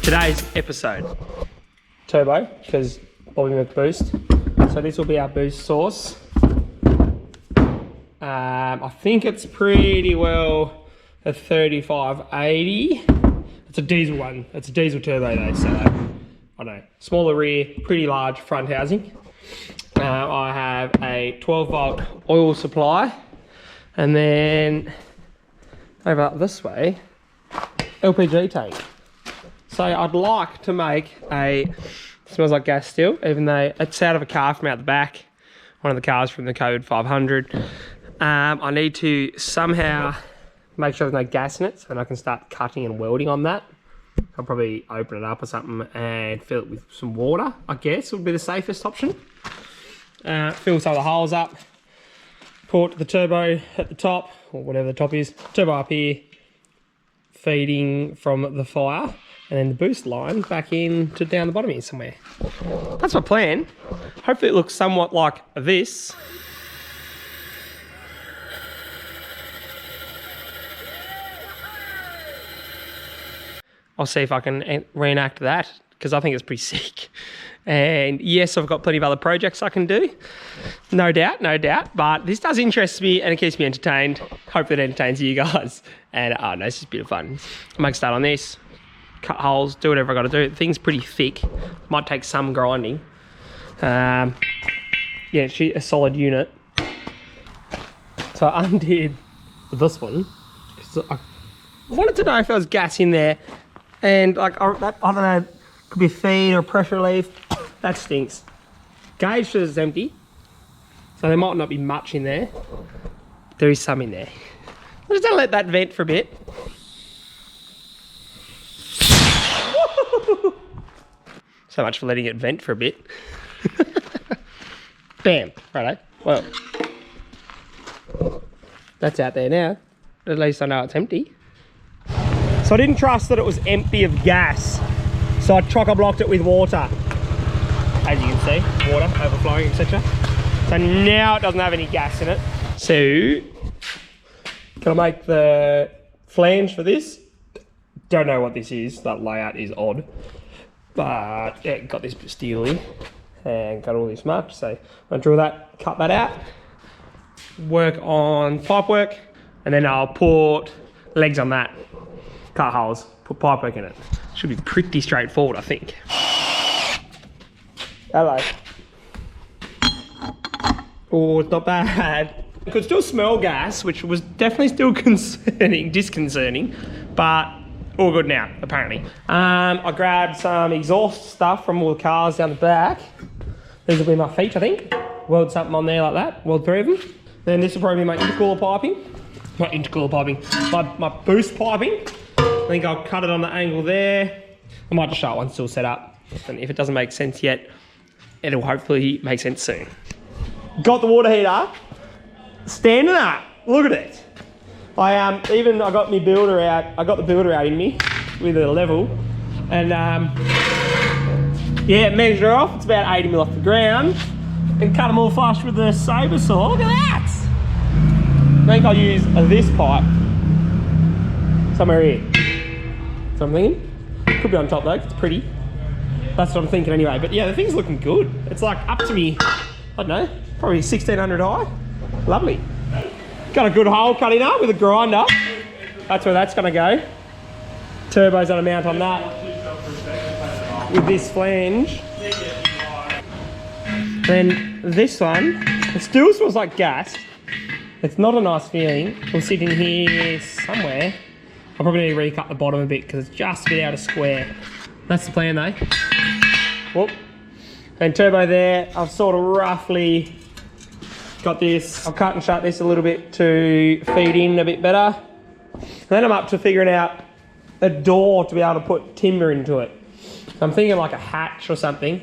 today's episode. Turbo, because Bobby McBoost. So this will be our boost source. I think it's pretty well a 3580. It's a diesel one. It's a diesel turbo though, so I don't know. Smaller rear, pretty large front housing. I have a 12 volt oil supply, and then over this way, LPG tank. So I'd like to make a, smells like gas still, even though it's out of a car from out the back, one of the cars from the Code 500. I need to somehow make sure there's no gas in it, so then I can start cutting and welding on that. I'll probably open it up or something and fill it with some water, I guess would be the safest option. Fill some of the holes up, port the turbo at the top, or whatever the top is, turbo up here, feeding from the fire, and then the boost line back in to down the bottom here somewhere. That's my plan. Hopefully it looks somewhat like this. I'll see if I can reenact that, because I think it's pretty sick. And yes, I've got plenty of other projects I can do. No doubt, but this does interest me and it keeps me entertained. Hopefully it entertains you guys. And oh no, it's just a bit of fun. I'll make a start on this, cut holes, do whatever I gotta do. The thing's pretty thick, might take some grinding. Yeah, it's a solid unit. So I undid this one. I wanted to know if there was gas in there. And like, I don't know, could be a feed or pressure relief. That stinks. Gauge is empty, so there might not be much in there. There is some in there. I'm just gonna let that vent for a bit. So much for letting it vent for a bit. Bam, righto. Well, that's out there now. At least I know it's empty. So I didn't trust that it was empty of gas, so I chock-a-blocked it with water. As you can see, water overflowing, etc. So now it doesn't have any gas in it. So, can I make the flange for this? Don't know what this is, that layout is odd. But yeah, got this steel in and got all this marked. So I'm gonna drill that, cut that out, work on pipe work, and then I'll put legs on that. Cut holes, put pipework in it. Should be pretty straightforward, I think. Hello. Oh, it's not bad. I could still smell gas, which was definitely still disconcerting, but all good now, apparently. I grabbed some exhaust stuff from all the cars down the back. These will be my feet, I think. Weld something on there like that, weld 3 of them. Then this will probably be my intercooler piping. Not intercooler piping, my boost piping. I think I'll cut it on the angle there. I might just show one still set up. And if it doesn't make sense yet, it'll hopefully make sense soon. Got the water heater. Standing up. Look at it. I got my builder out. I got the builder out in me with a level. And yeah, measure her off. It's about 80 mil off the ground. And cut them all flush with the saber saw. Look at that. I think I'll use this pipe somewhere here. So I'm thinking, could be on top though, 'cause it's pretty. That's what I'm thinking anyway. But yeah, the thing's looking good. It's like up to me, I don't know, probably 1600 high. Lovely. Got a good hole cut in up with a grinder. That's where that's gonna go. Turbo's gonna mount on that with this flange. Then this one, it still smells like gas. It's not a nice feeling. We'll sit in here somewhere. I'll probably need to recut the bottom a bit because it's just a bit out of square. That's the plan though. Whoop. And turbo there, I've sort of roughly got this. I'll cut and shut this a little bit to feed in a bit better. And then I'm up to figuring out a door to be able to put timber into it. So I'm thinking like a hatch or something.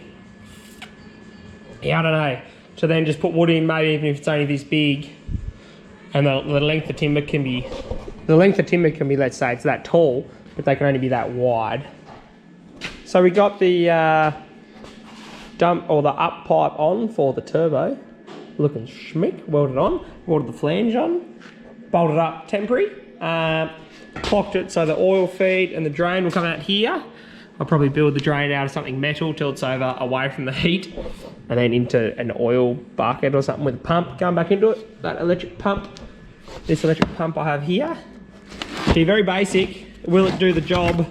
Yeah, I don't know. So then just put wood in, maybe even if it's only this big. And the length of timber can be, let's say it's that tall, but they can only be that wide. So we got the dump or the up pipe on for the turbo, looking schmick, welded on, welded the flange on, bolted up temporary, clocked it so the oil feed and the drain will come out here. I'll probably build the drain out of something metal till it's over away from the heat, and then into an oil bucket or something with a pump going back into it. That electric pump, this electric pump I have here. Be very basic. Will it do the job?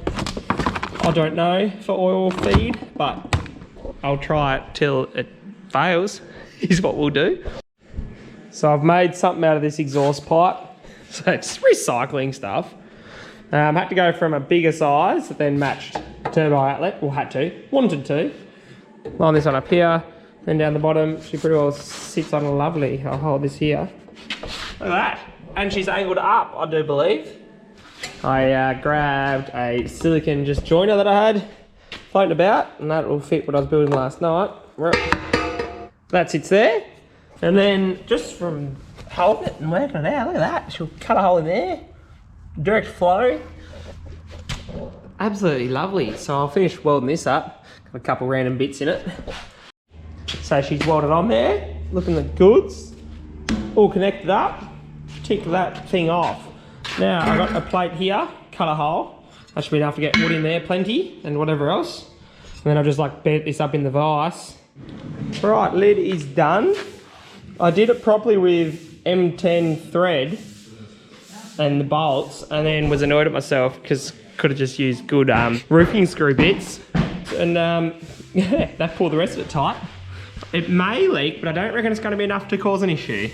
I don't know for oil feed, but I'll try it till it fails, is what we'll do. So I've made something out of this exhaust pipe. So it's recycling stuff. Had to go from a bigger size that then matched the turbo outlet, or wanted to. Line this one up here, then down the bottom. She pretty well sits on lovely. I'll hold this here. Look at that. And she's angled up, I do believe. I grabbed a silicone just joiner that I had floating about, and that will fit what I was building last night. That sits there. And then just from holding it and working it out, look at that. She'll cut a hole in there. Direct flow. Absolutely lovely. So I'll finish welding this up. Got a couple random bits in it. So she's welded on there, looking the goods. All connected up. Tick that thing off. Now I've got a plate here, cut a hole. That should be enough to get wood in there, plenty, and whatever else. And then I'll just like bent this up in the vise. Right, lid is done. I did it properly with M10 thread and the bolts, and then was annoyed at myself because could have just used good roofing screw bits. And yeah, that pulled the rest of it tight. It may leak, but I don't reckon it's going to be enough to cause an issue.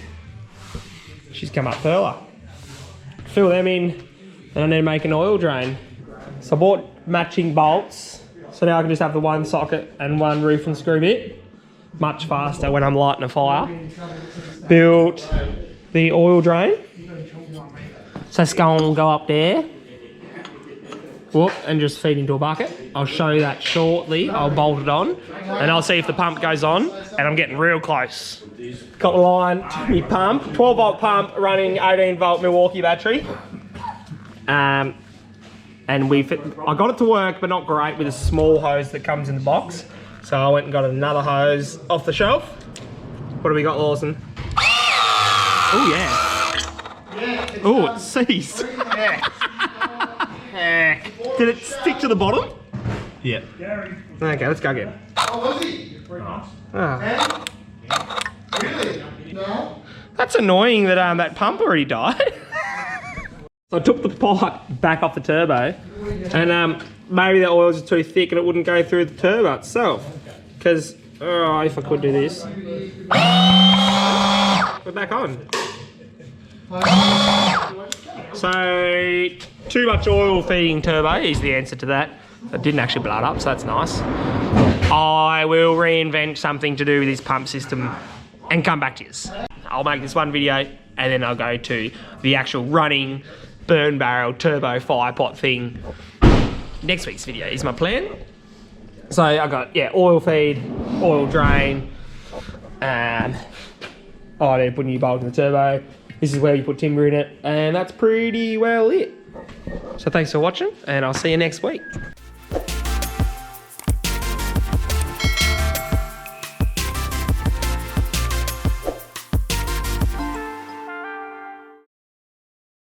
She's come up further. Fill them in, and I need to make an oil drain. So I bought matching bolts, so now I can just have the one socket and one roof and screw bit. Much faster when I'm lighting a fire. Built the oil drain. So it's going to go up there. Whoop, and just feed into a bucket. I'll show you that shortly. I'll bolt it on, and I'll see if the pump goes on, and I'm getting real close. Got the line to my pump, 12 volt pump running 18 volt Milwaukee battery. And I got it to work, but not great with a small hose that comes in the box. So I went and got another hose off the shelf. What do we got, Lawson? Oh yeah. Oh, it seized. Did it stick to the bottom? Yeah. Okay, let's go again. Oh, was he? Oh. Really? No? That's annoying that that pump already died. So I took the pipe back off the turbo, and maybe the oils are too thick and it wouldn't go through the turbo itself. Because, oh, if I could do this. We're back on. So, too much oil feeding turbo is the answer to that. It didn't actually blow it up, so that's nice. I will reinvent something to do with this pump system and come back to you. I'll make this one video, and then I'll go to the actual running burn barrel turbo fire pot thing. Next week's video is my plan. So I got, yeah, oil feed, oil drain, and I need to put a new bolt in the turbo. This is where you put timber in it, and that's pretty well it. So thanks for watching, and I'll see you next week.